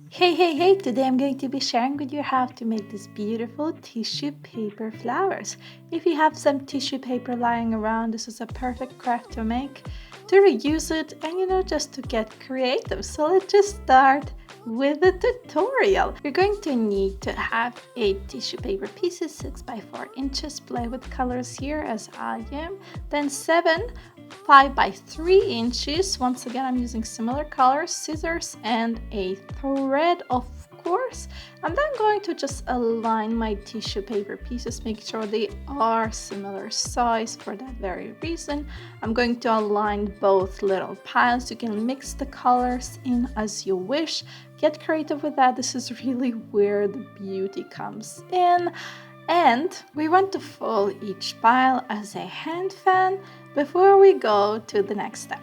Hey, today I'm going to be sharing with you how to make these beautiful tissue paper flowers. If you have some tissue paper lying around, this is a perfect craft to make, to reuse it, and just to get creative. So let's just start with the tutorial. You're going to need to have 8 tissue paper pieces, 6 by 4 inches, play with colors here as I am, then 7 5 by 3 inches. Once again, I'm using similar colors, scissors, and a thread, of course. I'm then going to just align my tissue paper pieces, make sure they are similar size. For that very reason, I'm going to align both little piles. You can mix the colors in as you wish. Get creative with that. This is really where the beauty comes in. And we want to fold each pile as a hand fan before we go to the next step.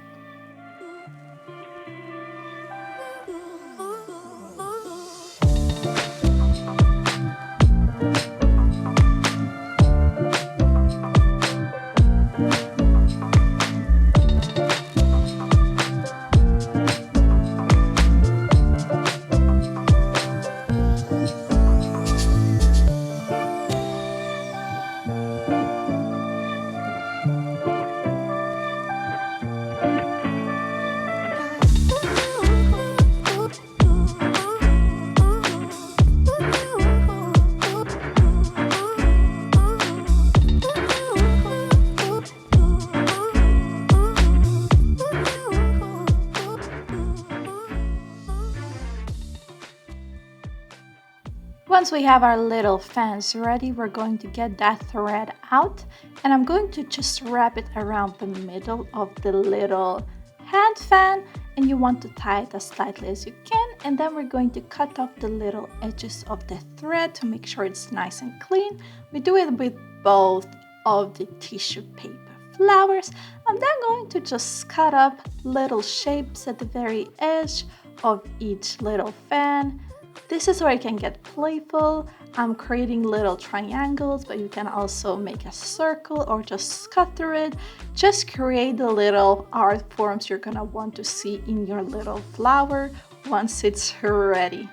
Once we have our little fans ready, we're going to get that thread out, and I'm going to just wrap it around the middle of the little hand fan, and you want to tie it as tightly as you can. And then we're going to cut off the little edges of the thread to make sure it's nice and clean. We do it with both of the tissue paper flowers. I'm then going to just cut up little shapes at the very edge of each little fan. This is where you can get playful. I'm creating little triangles, but you can also make a circle or just cut through it. Just create the little art forms you're gonna want to see in your little flower once it's ready.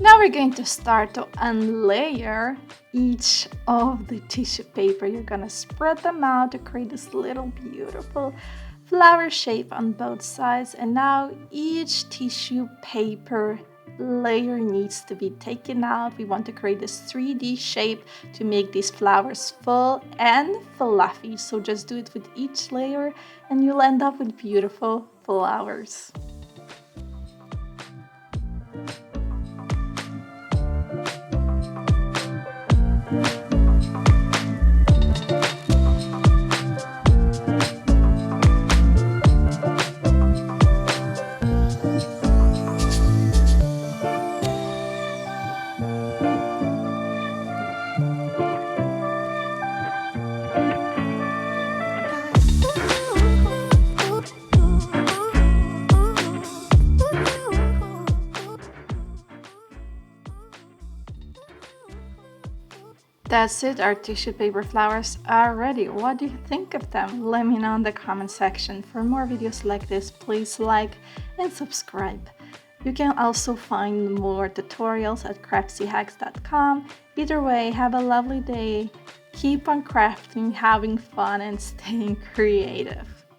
Now we're going to start to unlayer each of the tissue paper. You're gonna spread them out to create this little beautiful flower shape on both sides. And now each tissue paper layer needs to be taken out. We want to create this 3D shape to make these flowers full and fluffy. So just do it with each layer and you'll end up with beautiful flowers. That's it, our tissue paper flowers are ready. What do you think of them? Let me know in the comment section. For more videos like this, please like and subscribe. You can also find more tutorials at craftsiehacks.com. Either way, have a lovely day. Keep on crafting, having fun, and staying creative.